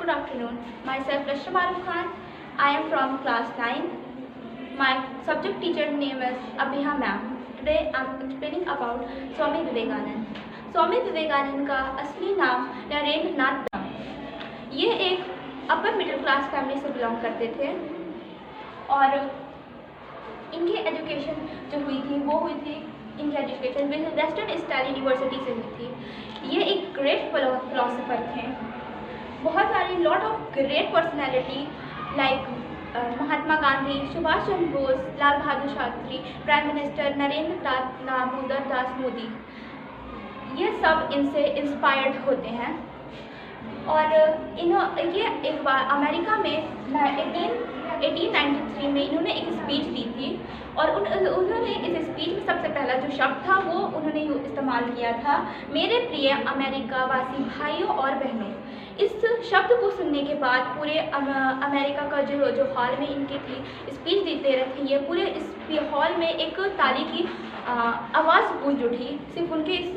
Good afternoon. Myself Rashma Maruf Khan. I am from class 9. My subject teacher name is Abhiha ma'am. Today I am explaining about Swami Vivekanand. Swami Vivekananda का असली नाम नरेंद्र नाथ था। ये एक upper middle class family से belong करते थे और इनकी एजुकेशन जो हुई थी वो हुई थी इनकी एजुकेशन वेस्टर्न स्टाइल यूनिवर्सिटी से हुई थी। ये एक ग्रेट फिलोसोफर थे। बहुत सारी lot of great personality like Mahatma Gandhi, Subhash Chandra Bose, Lal Bahadur Shastri, prime minister Narendra Nath Damodar Das Modi, ये सब इनसे इंस्पायर्ड होते हैं। और ये एक बार अमेरिका में 1893 में इन्होंने एक स्पीच दी थी और उन्होंने इस स्पीच में सबसे पहला जो शब्द था वो उन्होंने इस्तेमाल किया था, मेरे प्रिय अमेरिका वासी भाइयों और बहनों। इस शब्द को सुनने के बाद पूरे अमेरिका का जो हॉल में इनकी थी स्पीच देते रहे थे, ये पूरे इस हॉल में एक ताली की आवाज़ गूंज उठी सिर्फ उनके इस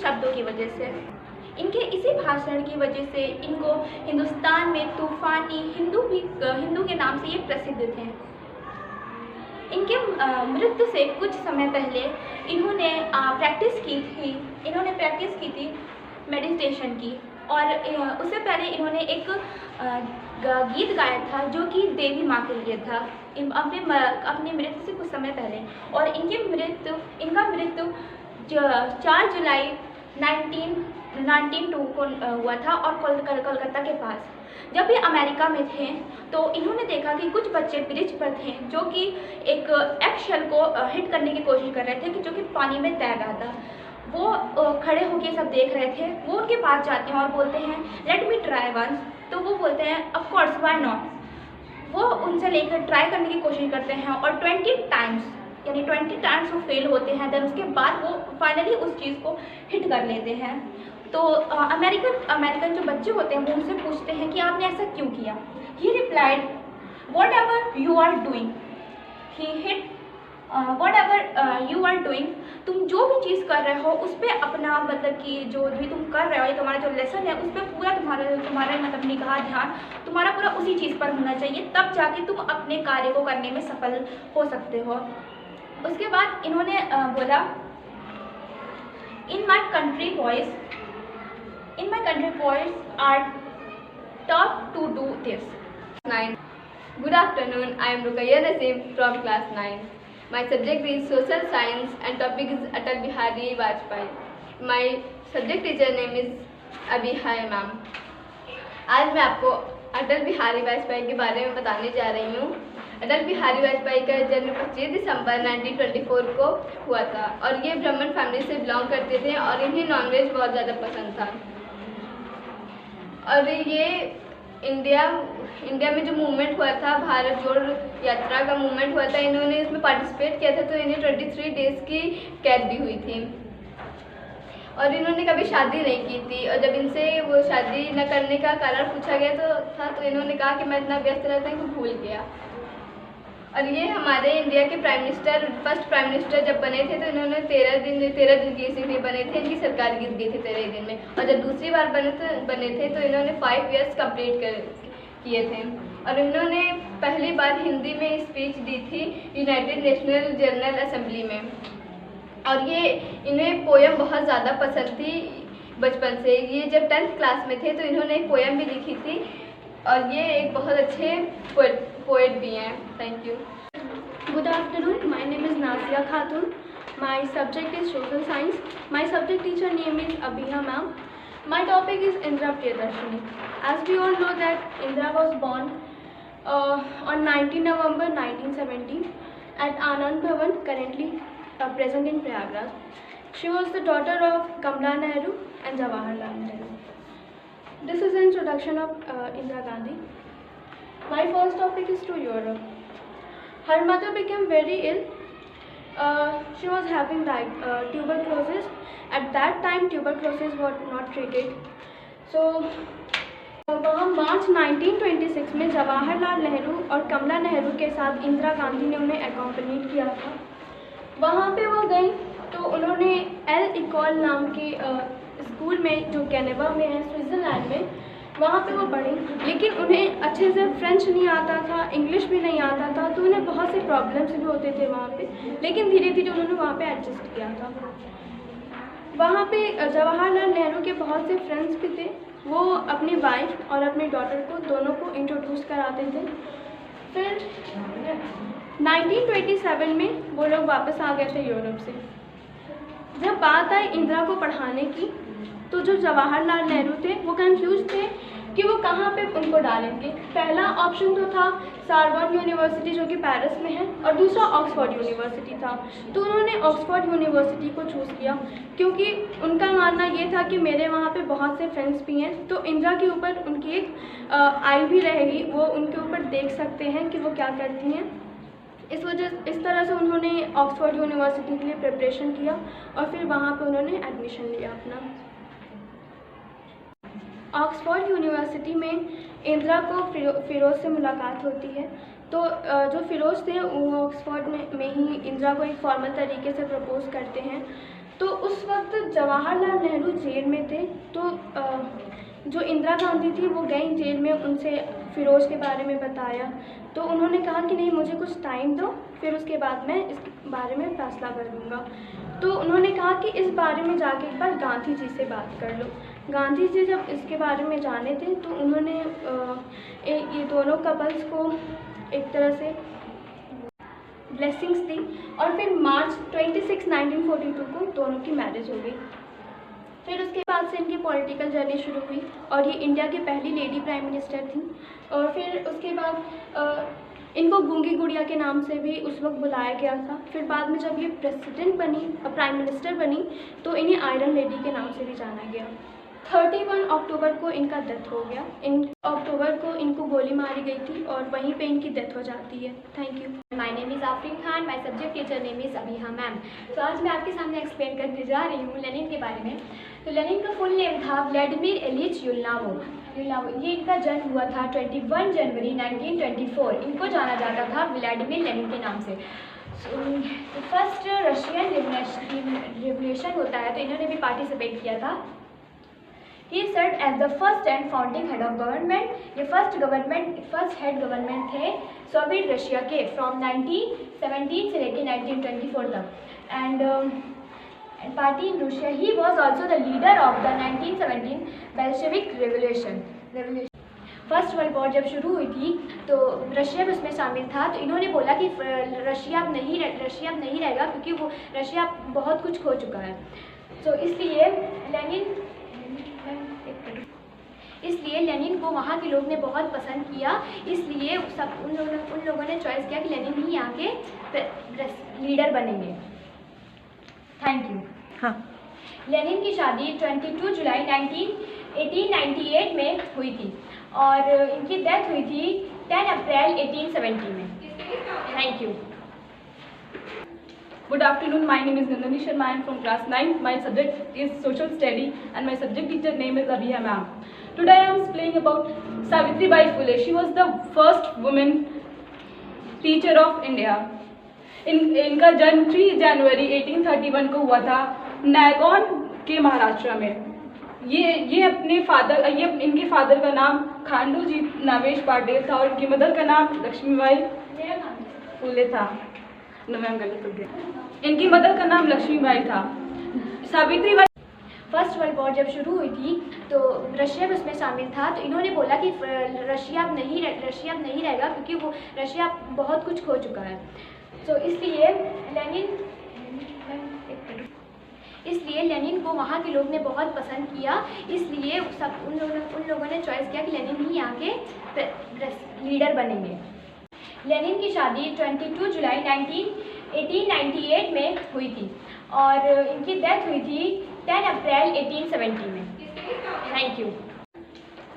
शब्दों की वजह से। इनके इसी भाषण की वजह से इनको हिंदुस्तान में तूफ़ानी हिंदू के नाम से ये प्रसिद्ध थे। इनके मृत्यु से कुछ समय पहले इन्होंने प्रैक्टिस की थी मेडिटेशन की और उससे पहले इन्होंने एक गीत गाया था जो कि देवी माँ के लिए था अपने मृत्यु से कुछ समय पहले। और इनका मृत्यु 4 जुलाई 1902 को हुआ था और कोलकाता के पास। जब ये अमेरिका में थे तो इन्होंने देखा कि कुछ बच्चे ब्रिज पर थे जो कि एक एक्शेल को हिट करने की कोशिश कर रहे थे कि जो कि पानी में तैर रहा था। वो खड़े होकर सब देख रहे थे। वो उनके पास जाते हैं और बोलते हैं लेट मी ट्राई वंस। तो वो बोलते हैं ऑफ कोर्स व्हाई नॉट। वो उनसे लेकर ट्राई करने की कोशिश करते हैं और 20 टाइम्स वो फेल होते हैं। देन उसके बाद वो फाइनली उस चीज़ को हिट कर लेते हैं। तो अमेरिकन जो बच्चे होते हैं वो उनसे पूछते हैं कि आपने ऐसा क्यों किया। He replied whatever you are doing he hit whatever you are doing. तुम जो भी चीज़ कर रहे हो उस पर अपना मतलब कि जो भी तुम कर रहे हो तुम्हारा जो लेसन है उस पर पूरा तुम्हारा मतलब निगाह ध्यान तुम्हारा पूरा उसी चीज़ पर होना चाहिए, तब जाके तुम अपने कार्य को करने में सफल हो सकते हो। उसके बाद इन्होंने बोला in my country boys are taught to do this. 9. Good afternoon. I am Ruqayya Naseem from class 9. My subject is social science and topic is Atal Bihari Vajpayee. My subject teacher name is Abhiha ma'am. आज मैं आपको अटल बिहारी वाजपेयी के बारे में बताने जा रही हूँ। अटल बिहारी वाजपेयी का जन्म 25 दिसंबर 1924 को हुआ था और ये ब्राह्मण फैमिली से बिलोंग करते थे और इन्हें नॉनवेज बहुत ज़्यादा पसंद था। और ये इंडिया में जो मूवमेंट हुआ था, भारत जोड़ो यात्रा का मूवमेंट हुआ था, इन्होंने इसमें पार्टिसिपेट किया था तो इन्हें 23 डेज़ की कैद भी हुई थी। और इन्होंने कभी शादी नहीं की थी और जब इनसे वो शादी न करने का कारण पूछा गया तो इन्होंने कहा कि मैं इतना व्यस्त रहता हूँ कि भूल गया। और ये हमारे इंडिया के फर्स्ट प्राइम मिनिस्टर जब बने थे तो इन्होंने 13 दिन के लिए बने थे। इनकी सरकार गिर गई थी 13 दिन में। और जब दूसरी बार बने थे तो इन्होंने 5 इयर्स कंप्लीट किए थे। और इन्होंने पहली बार हिंदी में स्पीच दी थी यूनाइटेड नेशनल जनरल असेंबली में। और ये इन्हें पोएम बहुत ज़्यादा पसंद थी बचपन से। ये जब 10th क्लास में थे तो इन्होंने एक पोएम भी लिखी थी और ये एक बहुत अच्छे पोएट भी हैं। Thank you. Good afternoon. My name is Nasia Khatun. My subject is social science. My subject teacher name is Abhiha ma'am. My topic is Indira Priyadarshini. As we all know that Indira was born on 19 November 1970 at Anand Bhavan, currently present in Prayagraj. She was the daughter of Kamala Nehru and Jawaharlal Nehru. This is an introduction of Indira Gandhi. My first topic is to Europe. Her mother became very ill. She was having tuberculosis. At that time, tuberculosis was not treated. So, वहाँ मार्च 1926 में जवाहरलाल नेहरू और कमला नेहरू के साथ इंदिरा गांधी ने उन्हें accompanied किया था। वहाँ पे वो गई तो उन्होंने एल इकॉल नाम के स्कूल में जो जेनेवा में है स्विट्ज़रलैंड में, वहाँ पे वो पढ़ी, लेकिन उन्हें अच्छे से फ्रेंच नहीं आता था, इंग्लिश भी नहीं आता था, तो उन्हें बहुत से प्रॉब्लम्स भी होते थे वहाँ पे, लेकिन धीरे धीरे उन्होंने वहाँ पे एडजस्ट किया था। वहाँ पे जवाहरलाल नेहरू के बहुत से फ्रेंड्स भी थे, वो अपनी वाइफ और अपनी डॉटर को दोनों को इंट्रोड्यूस कराते थे। फिर 1927 में वो लोग वापस आ गए थे यूरोप से। जब बात आई इंदिरा को पढ़ाने की, तो जो जवाहरलाल नेहरू थे वो कंफ्यूज थे कि वो कहाँ पे उनको डालेंगे। पहला ऑप्शन तो था सारबॉन यूनिवर्सिटी जो कि पेरिस में है, और दूसरा ऑक्सफोर्ड यूनिवर्सिटी था। तो उन्होंने ऑक्सफोर्ड यूनिवर्सिटी को चूज़ किया क्योंकि उनका मानना ये था कि मेरे वहाँ पे बहुत से फ्रेंड्स भी हैं, तो इंदिरा के ऊपर उनकी एक आई भी रहेगी, वो उनके ऊपर देख सकते हैं कि वो क्या करती हैं। इस तरह से उन्होंने ऑक्सफोर्ड यूनिवर्सिटी के लिए प्रिपरेशन किया और फिर वहाँ पे उन्होंने एडमिशन लिया अपना। ऑक्सफोर्ड यूनिवर्सिटी में इंदिरा को फ़िरोज़ से मुलाकात होती है। तो जो फ़िरोज़ थे वो ऑक्सफोर्ड में ही इंदिरा को एक फॉर्मल तरीके से प्रपोज़ करते हैं। तो उस वक्त जवाहरलाल नेहरू जेल में थे, तो जो इंदिरा गांधी थी वो गई जेल में, उनसे फ़िरोज़ के बारे में बताया। तो उन्होंने कहा कि नहीं, मुझे कुछ टाइम दो, फिर उसके बाद मैं इस बारे में फ़ैसला कर लूँगा। तो उन्होंने कहा कि इस बारे में जाके एक बार गांधी जी से बात कर लो। गांधी जी जब इसके बारे में जाने थे तो उन्होंने ये दोनों कपल्स को एक तरह से ब्लेसिंग्स दी और फिर मार्च 26, 1942 को दोनों की मैरिज हो गई। फिर उसके बाद से इनकी पॉलिटिकल जर्नी शुरू हुई और ये इंडिया की पहली लेडी प्राइम मिनिस्टर थी। और फिर उसके बाद इनको गूंगी गुड़िया के नाम से भी उस वक्त बुलाया गया था। फिर बाद में जब ये प्रेसिडेंट बनी, प्राइम मिनिस्टर बनी, तो इन्हें आयरन लेडी के नाम से भी जाना गया। 31 अक्टूबर को इनका डेथ हो गया। अक्टूबर को इनको गोली मारी गई थी और वहीं पे इनकी डेथ हो जाती है। Thank you. My name is Afreen Khan, my subject teacher name is Abiha ma'am. तो आज मैं आपके सामने एक्सप्लेन करने जा रही हूँ लेनिन के बारे में। तो लेनिन का फुल नेम था व्लादिमीर इलिच युलनावो। ये इनका जन्म हुआ था 21 जनवरी 1924। इनको जाना जाता था व्लादिमीर लेनिन के नाम से। फर्स्ट रशियन रिवोल्यूशन होता है तो इन्होंने भी पार्टिसिपेट किया था। He served as the first and founding head of government. ये फर्स्ट हेड गवर्नमेंट थे सोवियत रशिया के फ्रॉम 1917 से लेकर 1924 तक। And party in Russia he was also the leader of the 1917 Bolshevik revolution. First world war जब शुरू हुई थी तो रशिया भी उसमें शामिल था। तो इन्होंने बोला कि रशिया अब नहीं रहेगा क्योंकि वो रशिया बहुत कुछ खो चुका है। तो इसलिए लेनिन को वहाँ के लोग ने बहुत पसंद किया, इसलिए उन लोगों ने चॉइस किया कि लेनिन ही यहाँ के लीडर बनेंगे। Thank you. हाँ। लेनिन की शादी 22 जुलाई 1898 में हुई थी और इनकी डेथ हुई थी 10 अप्रैल 1870 में। Thank you. Good afternoon, my name is Nandini Sharma. I am from class 9. My subject is social study and my subject teacher name is Abhiya ma'am. Today I am explaining about Savitribai Phule. She was the first woman teacher of India. इनका जन्म 3 जनवरी 1831 को हुआ था नागौन के महाराष्ट्र में। इनके father का नाम खांडूजी नावेश पाटिल था और इनकी मदर का नाम लक्ष्मीबाई फूले था। इनकी मदर का नाम लक्ष्मीबाई था। सावित्रीबाई फर्स्ट वर्ल्ड वॉर जब शुरू हुई थी तो रशिया भी उसमें शामिल था। तो इन्होंने बोला कि रशिया अब नहीं रहेगा क्योंकि वो रशिया बहुत कुछ खो चुका है। तो इसलिए लेनिन को वहाँ के लोग ने बहुत पसंद किया, इसलिए उन लोगों ने चॉइस किया कि लेनिन ही यहाँ के लीडर बनेंगे। लेनिन की शादी 22 जुलाई 1898 में हुई थी और इनकी डेथ हुई थी 10 अप्रैल 1870 में। Thank you.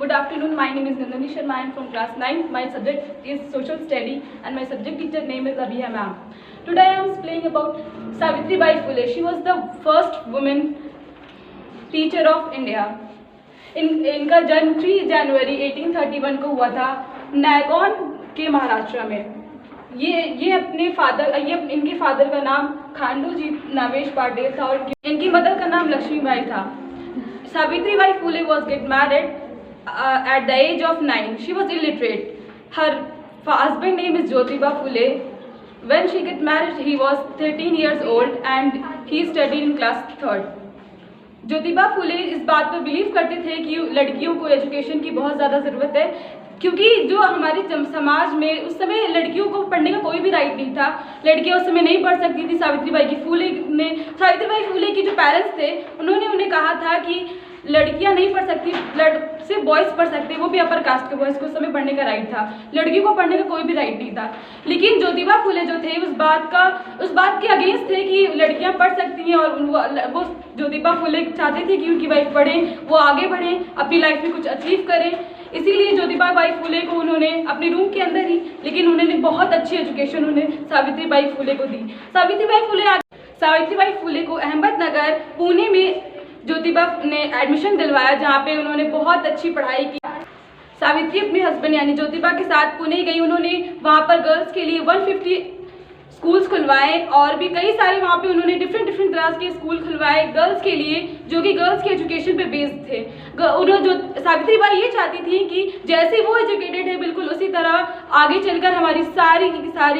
Good afternoon, my name is Nandini Sharma. I am from class 9. My subject is social study and my subject teacher name is Abhiya ma'am. Today I am explaining about Savitribai Phule. She was the first woman teacher of India. इनका जन्म 3 जनवरी 1831 को हुआ था नागौन के महाराष्ट्र में। इनके father का नाम खांडूजी नावेश पाटिल था और इनकी मदर का नाम लक्ष्मीबाई था। Savitribai Phule was get married at the age of 9. She was illiterate. Her husband name is Jyotiba Phule. When she get married, he was 13 years old and he studied in class 3rd. Jyotiba Phule इस बात पर believe करते थे कि लड़कियों को education की बहुत ज़्यादा ज़रूरत है, क्योंकि जो हमारे समाज में उस समय लड़कियों को पढ़ने का कोई भी राइट नहीं था। लड़कियां उस समय नहीं पढ़ सकती थी। सावित्रीबाई फुले की जो पेरेंट्स थे उन्होंने उन्हें कहा था कि लड़कियां नहीं पढ़ सकती, सिर्फ बॉयज़ पढ़ सकते, वो भी अपर कास्ट के बॉयज़ को उस समय पढ़ने का राइट था। लड़कियों को पढ़ने का कोई भी राइट नहीं था। लेकिन ज्योतिबा फुले जो थे उस बात के अगेंस्ट थे कि लड़कियां पढ़ सकती हैं, और वो ज्योतिबा फुले चाहते थे कि उनकी वाइफ पढ़ें, वो आगे बढ़ें, अपनी लाइफ में कुछ अचीव करें। इसीलिए ज्योतिबा फुले को उन्होंने अपने रूम के अंदर ही, लेकिन उन्होंने बहुत अच्छी एजुकेशन उन्हें सावित्रीबाई फुले को दी। सावित्रीबाई फुले को अहमदनगर, पुणे में ज्योतिबा ने एडमिशन दिलवाया, जहाँ पे उन्होंने बहुत अच्छी पढ़ाई की। सावित्री अपने हस्बैंड यानी ज्योतिबा के साथ पुणे गई। उन्होंने वहाँ पर गर्ल्स के लिए 150 स्कूल्स खुलवाए, और भी कई सारे वहाँ पे उन्होंने डिफरेंट तरह के स्कूल खुलवाए गर्ल्स के लिए, जो कि गर्ल्स के एजुकेशन पे बेस्ड थे। सावित्रीबाई ये चाहती थी कि जैसे वो एजुकेटेड है बिल्कुल उसी तरह आगे चलकर हमारी सारी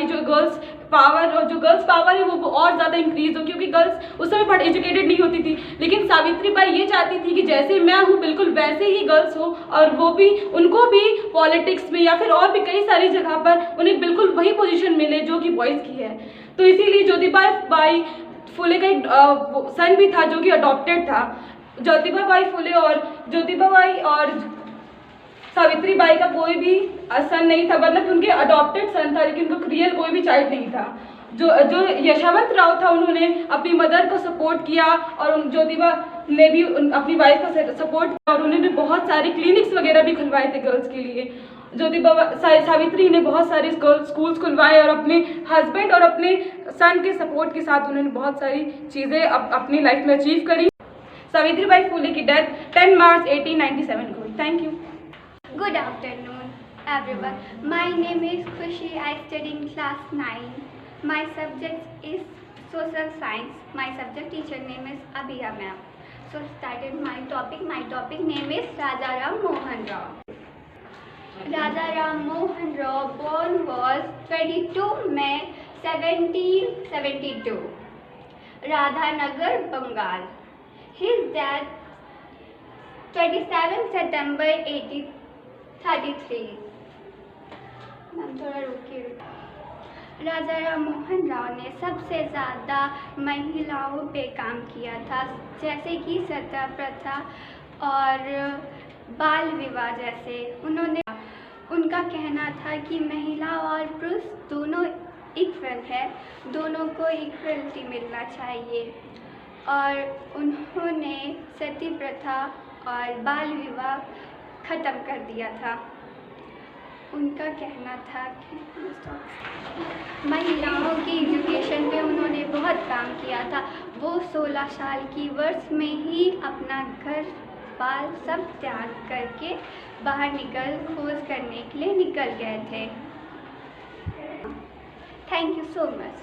जो गर्ल्स पावर है वो और ज़्यादा इंक्रीज हो, क्योंकि गर्ल्स उस समय एजुकेटेड नहीं होती थी। लेकिन सावित्रीबाई ये चाहती थी कि जैसे मैं हूँ बिल्कुल वैसे ही गर्ल्स हो, और उनको भी पॉलिटिक्स में या फिर और भी कई सारी जगह पर उन्हें बिल्कुल वही पोजीशन मिले जो कि बॉयज़ की है। तो इसीलिए ज्योतिबाई फुले का एक सन भी था जो कि अडॉप्टेड था। ज्योतिबाई फुले और ज्योतिबाई और सावित्रीबाई का कोई भी सन नहीं था, मतलब उनके अडॉप्टेड सन था, लेकिन उनका रियल कोई भी चाइल्ड नहीं था। जो यशवंत राव था उन्होंने अपनी मदर को सपोर्ट किया, और ज्योतिबा ने भी अपनी वाइफ को सपोर्ट किया, और उन्होंने बहुत सारे क्लिनिक्स वगैरह भी खुलवाए थे गर्ल्स के लिए। सावित्री ने बहुत सारे स्कूल्स खुलवाए, और अपने हस्बैंड और अपने सन के सपोर्ट के साथ उन्होंने बहुत सारी चीज़ें अपनी लाइफ में अचीव करी। सावित्रीबाई फुले की डेथ 10 मार्च 1897 को हुई। Thank you. Good afternoon, everyone. My name is Khushi. I study in class 9. My subject is social science. My subject teacher name is Abhiya ma'am. So started my topic. My topic name is Rajaram Mohan Rao. Rajaram Mohan Rao born was 22 May 1772, Radhanagar, Bengal. His death 27 September 1833. Ma'am थोड़ा रुकिए। राजाराम मोहन राव ने सबसे ज़्यादा महिलाओं पे काम किया था, जैसे कि सती प्रथा और बाल विवाह जैसे। उनका कहना था कि महिला और पुरुष दोनों इक्वल है, दोनों को इक्वलिटी मिलना चाहिए, और उन्होंने सती प्रथा और बाल विवाह ख़त्म कर दिया था। उनका कहना था कि महिलाओं की एजुकेशन पे उन्होंने बहुत काम किया था। वो 16 साल की वर्ष में ही अपना घर बार सब त्याग करके बाहर खोज करने के लिए निकल गए थे। Thank you so much.